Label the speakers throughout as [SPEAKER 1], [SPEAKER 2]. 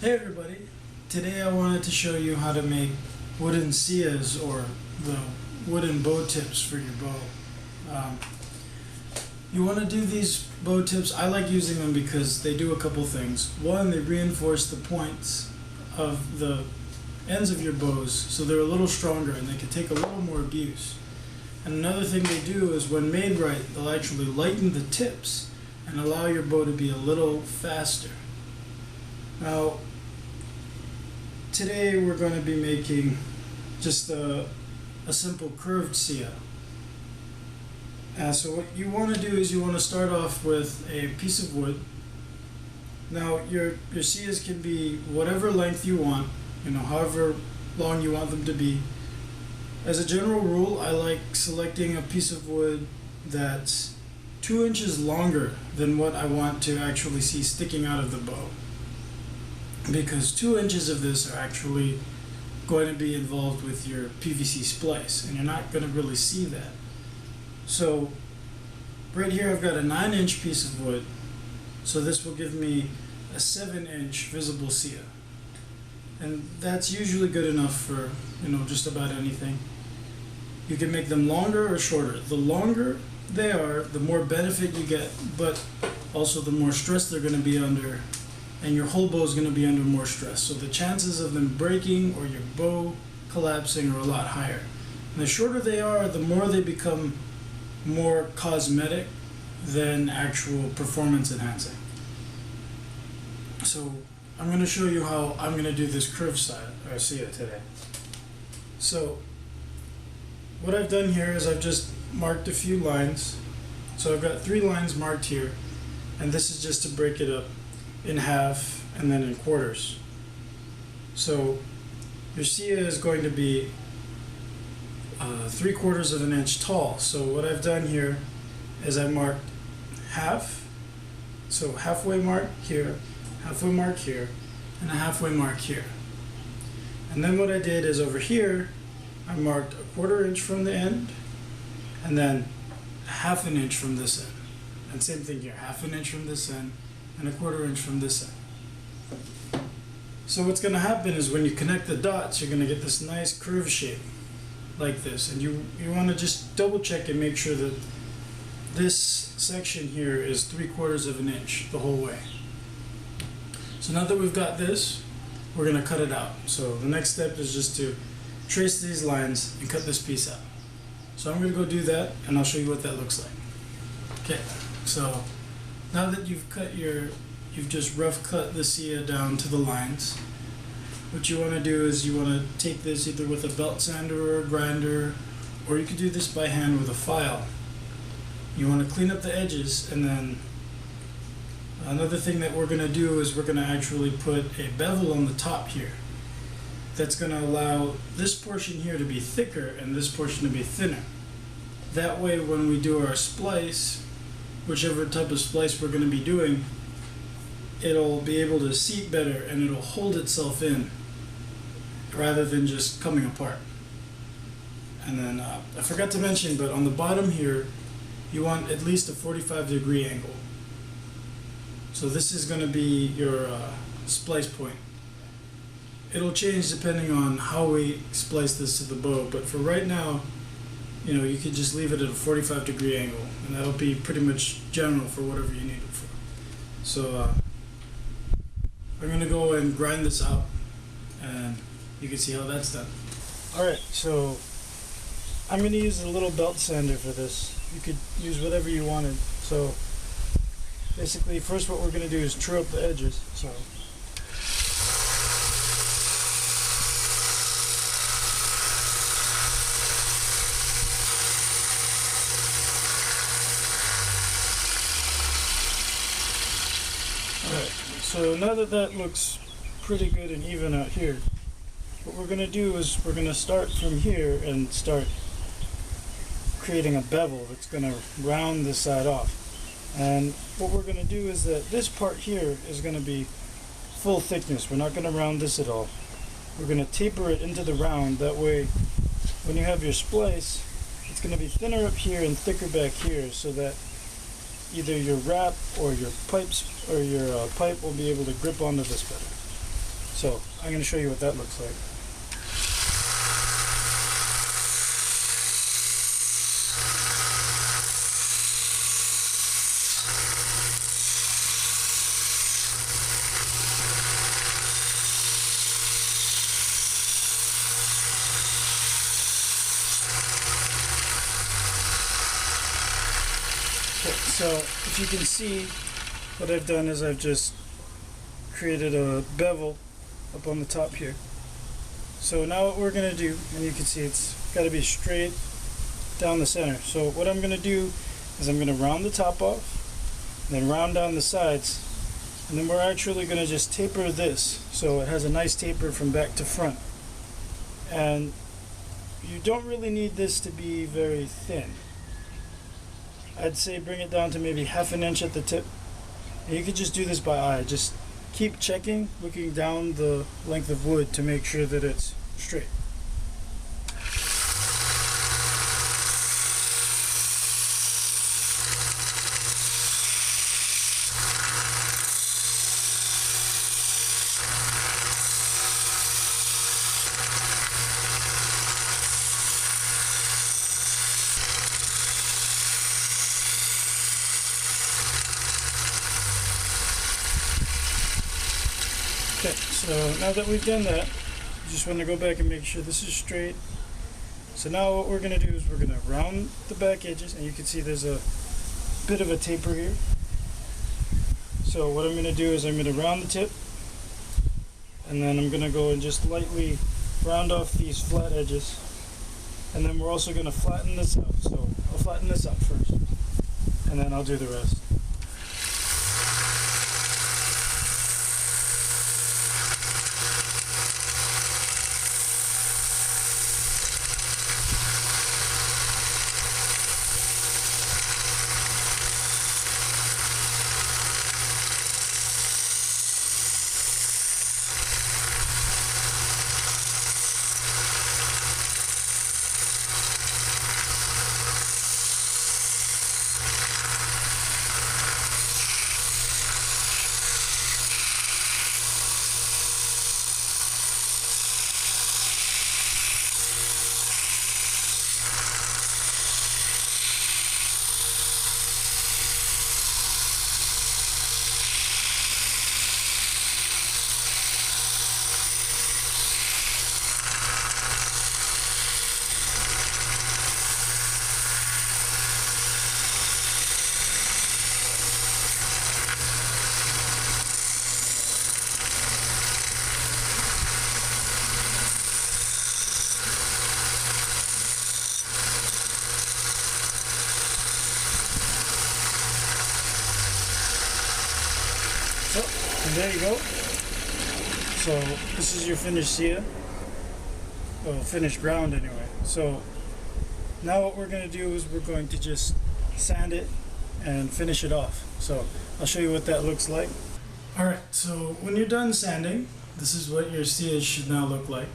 [SPEAKER 1] Hey everybody, today I wanted to show you how to make wooden siyahs, or the wooden bow tips for your bow. You want to do these bow tips. I like using them because they do a couple things. One, they reinforce the points of the ends of your bows so they're a little stronger and they can take a little more abuse. And another thing they do is, when made right, they'll actually lighten the tips and allow your bow to be a little faster. Now, today we're going to be making just a simple curved siyah. So what you want to do is you want to start off with a piece of wood. Now your siyahs can be whatever length you want, however long you want them to be. As a general rule, I like selecting a piece of wood that's 2 inches longer than what I want to actually see sticking out of the bow, because 2 inches of this are actually going to be involved with your PVC splice, and you're not going to really see that. So right here I've got a 9-inch piece of wood, so this will give me a 7-inch visible siyah, and that's usually good enough for just about anything. You can make them longer or shorter. The longer they are, the more benefit you get, but also the more stress they're going to be under, and your whole bow is going to be under more stress. So the chances of them breaking or your bow collapsing are a lot higher. And the shorter they are, the more they become more cosmetic than actual performance enhancing. So I'm going to show you how I'm going to do this curved siyah today. So what I've done here is I've just marked a few lines. So I've got 3 lines marked here, and this is just to break it up in half and then in quarters. So your siyah is going to be 3/4 of an inch tall. So what I've done here is I marked half, so halfway mark here, halfway mark here, and a halfway mark here. And then what I did is over here I marked a 1/4 inch from the end, and then 1/2 inch from this end. And same thing here, 1/2 inch from this end and a 1/4 inch from this end. So what's going to happen is, when you connect the dots, you're going to get this nice curve shape like this, and you want to just double check and make sure that this section here is 3/4 of an inch the whole way. So now that we've got this, we're going to cut it out. So the next step is just to trace these lines and cut this piece out. So I'm going to go do that, and I'll show you what that looks like. Okay, so now that you've just rough cut the siyah down to the lines, what you want to do is you want to take this either with a belt sander or a grinder, or you can do this by hand with a file. You want to clean up the edges, and then another thing that we're going to do is we're going to actually put a bevel on the top here. That's going to allow this portion here to be thicker and this portion to be thinner. That way, when we do our splice, whichever type of splice we're going to be doing, it'll be able to seat better and it'll hold itself in rather than just coming apart. And then I forgot to mention, but on the bottom here you want at least a 45-degree angle. So this is going to be your splice point. It'll change depending on how we splice this to the bow, but for right now, you could just leave it at a 45-degree angle, and that'll be pretty much general for whatever you need it for. So I'm going to go and grind this out, and you can see how that's done. Alright, so I'm going to use a little belt sander for this. You could use whatever you wanted. So basically, first what we're going to do is trim up the edges. So So now that that looks pretty good and even out here, what we're going to do is we're going to start from here and start creating a bevel that's going to round this side off. And what we're going to do is that this part here is going to be full thickness. We're not going to round this at all. We're going to taper it into the round. That way, when you have your splice, it's going to be thinner up here and thicker back here, so that either your wrap or your pipes or your pipe will be able to grip onto this better. So I'm going to show you what that looks like. So if you can see, what I've done is I've just created a bevel up on the top here. So now what we're going to do, and you can see it's got to be straight down the center. So what I'm going to do is I'm going to round the top off, then round down the sides, and then we're actually going to just taper this so it has a nice taper from back to front. And you don't really need this to be very thin. I'd say bring it down to maybe 1/2 inch at the tip. And you could just do this by eye. Just keep checking, looking down the length of wood to make sure that it's straight. Okay, so now that we've done that, you just want to go back and make sure this is straight. So now what we're going to do is we're going to round the back edges, and you can see there's a bit of a taper here. So what I'm going to do is I'm going to round the tip, and then I'm going to go and just lightly round off these flat edges, and then we're also going to flatten this out. So I'll flatten this out first, and then I'll do the rest. And there you go. So this is your finished siyah. Well, finished ground anyway. So now what we're going to do is we're going to just sand it and finish it off. So I'll show you what that looks like. Alright, so when you're done sanding, this is what your siyahs should now look like.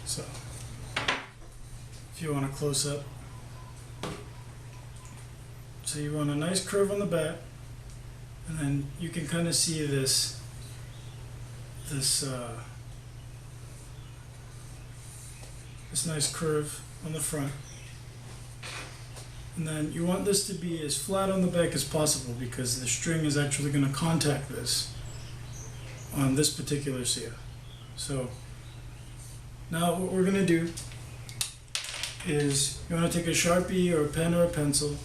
[SPEAKER 1] So if you want a close up. So you want a nice curve on the back, and then you can kind of see this nice curve on the front. And then you want this to be as flat on the back as possible because the string is actually going to contact this on this particular siyah. So now what we're going to do is you want to take a Sharpie or a pen or a pencil,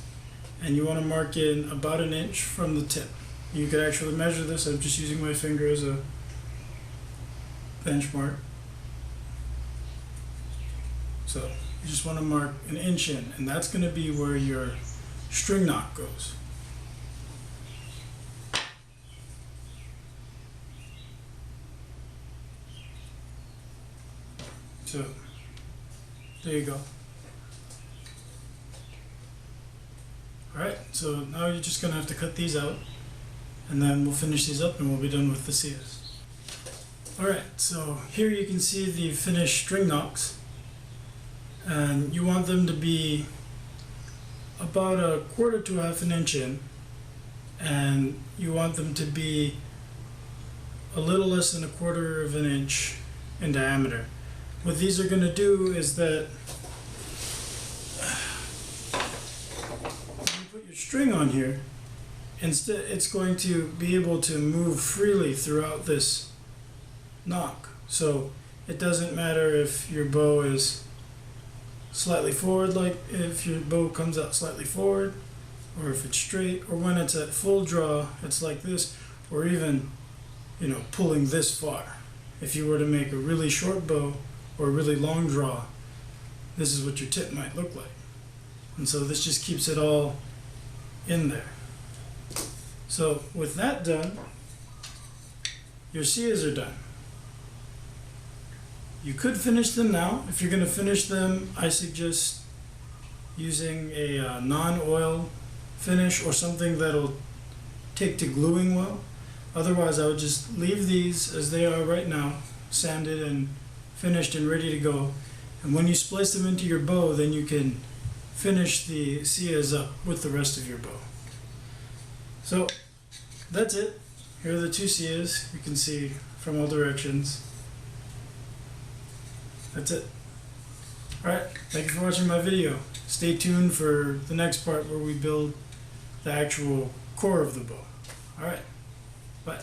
[SPEAKER 1] and you want to mark in about 1 inch from the tip. You could actually measure this. I'm just using my finger as a benchmark. So you just want to mark 1 inch in, and that's going to be where your string knot goes. So there you go. Alright, so now you're just going to have to cut these out, and then we'll finish these up and we'll be done with the siyahs. Alright, so here you can see the finished string knocks, and you want them to be about 1/4 to 1/2 inch in, and you want them to be a little less than 1/4 of an inch in diameter. What these are going to do is that when you put your string on here, instead it's going to be able to move freely throughout this knock. So it doesn't matter if your bow is slightly forward, like if your bow comes out slightly forward, or if it's straight, or when it's at full draw, it's like this, or even, you know, pulling this far. If you were to make a really short bow or a really long draw, this is what your tip might look like. And so this just keeps it all in there. So with that done, your siyahs are done. You could finish them now. If you're going to finish them, I suggest using a non-oil finish or something that'll take to gluing well. Otherwise, I would just leave these as they are right now, sanded and finished and ready to go. And when you splice them into your bow, then you can finish the siyahs up with the rest of your bow. So that's it. Here are the two siyahs. You can see from all directions. That's it. Alright, thank you for watching my video. Stay tuned for the next part where we build the actual core of the bow. Alright, bye.